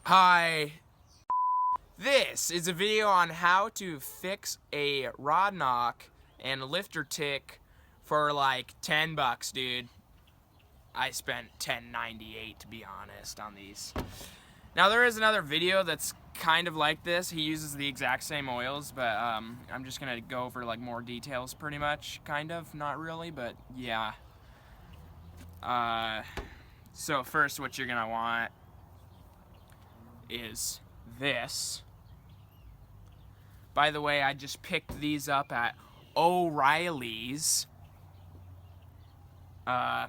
Hi. This is a video on how to fix a rod knock and lifter tick for like 10 bucks, dude. I spent $10.98 to be honest on these. Now there is another video that's kind of like this. He uses the exact same oils, but I'm just gonna go over like more details pretty much, kind of, not really, but yeah. So first what you're gonna want is this. By the way, I just picked these up at O'Reilly's. Go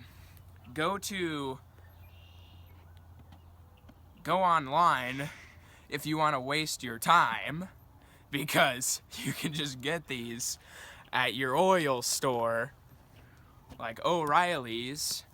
online if you want to waste your time, because you can just get these at your oil store, like O'Reilly's.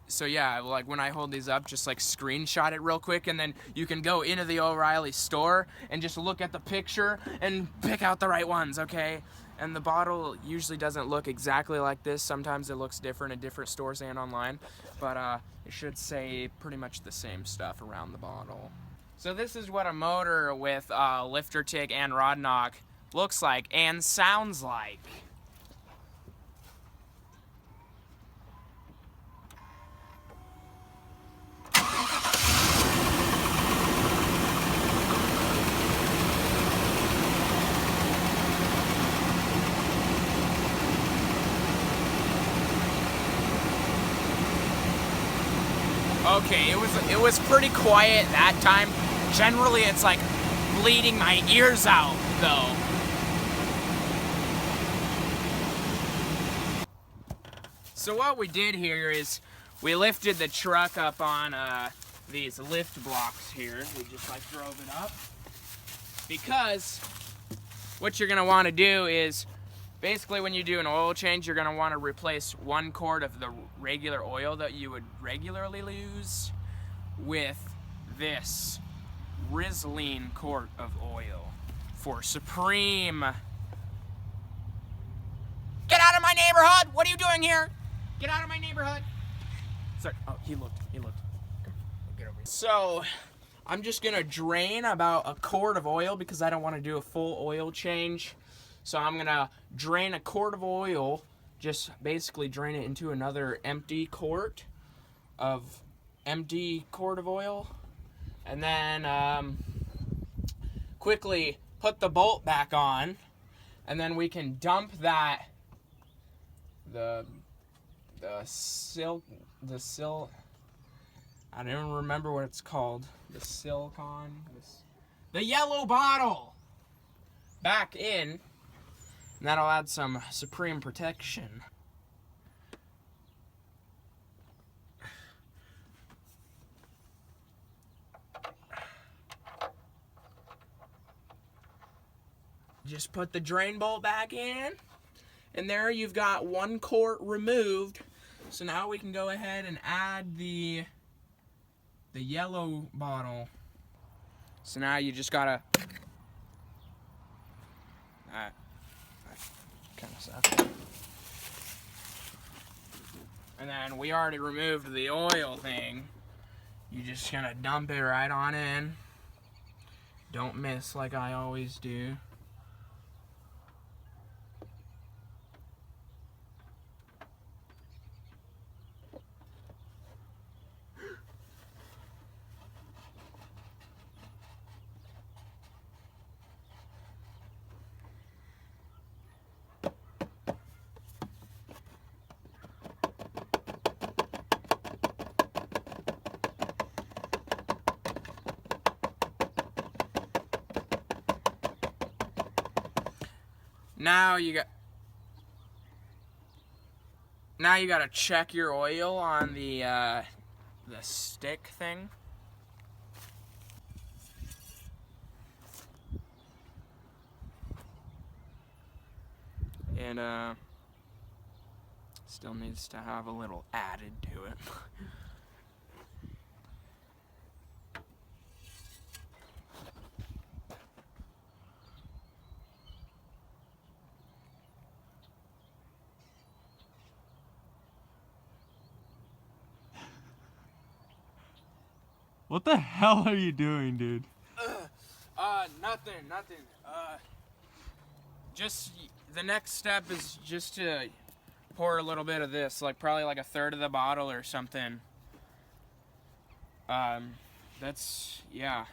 So yeah, like when I hold these up, just like screenshot it real quick, and then you can go into the O'Reilly store and just look at the picture and pick out the right ones, okay? And the bottle usually doesn't look exactly like this. Sometimes it looks different at different stores and online, but it should say pretty much the same stuff around the bottle. So this is what a motor with lifter tick and rod knock looks like and sounds like. Okay, it was pretty quiet that time. Generally, it's like bleeding my ears out, though. So what we did here is we lifted the truck up on these lift blocks here. We just like drove it up. Because what you're gonna want to do is, basically when you do an oil change, you're going to want to replace 1 quart of the regular oil that you would regularly use with this Rizzling quart of oil for Supreme. Get out of my neighborhood! What are you doing here? Get out of my neighborhood! Sorry. Oh, he looked. Come on, get over here. So, I'm just going to drain about 1 quart of oil because I don't want to do a full oil change. So I'm gonna drain 1 quart of oil, just basically drain it into another empty quart of oil, and then quickly put the bolt back on, and then we can dump that the I don't even remember what it's called, the yellow bottle back in. And that'll add some Supreme protection. Just put the drain bolt back in, and there you've got 1 quart removed. So now we can go ahead and add the yellow bottle. So now you just gotta kind of suck. And then we already removed the oil thing. You just gonna dump it right on in. Don't miss like I always do. Now you gotta check your oil on the stick thing. And still needs to have a little added to it. What the hell are you doing, dude? Nothing. Just the next step is just to pour a little bit of this, like probably like a third of the bottle or something. That's, yeah.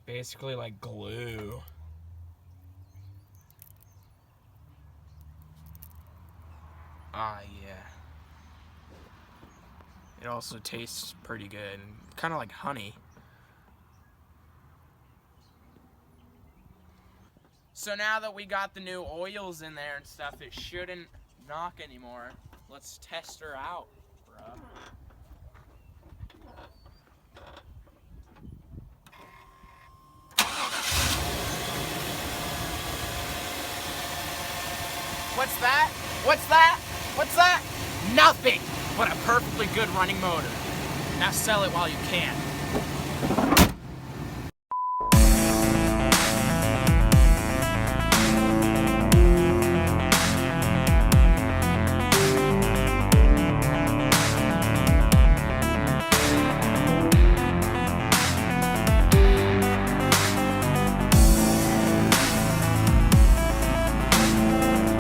Basically like glue. Ah, yeah. It also tastes pretty good, kind of like honey. So now that we got the new oils in there and stuff, it shouldn't knock anymore. Let's test her out, bruh. What's that? What's that? What's that? Nothing but a perfectly good running motor. Now sell it while you can.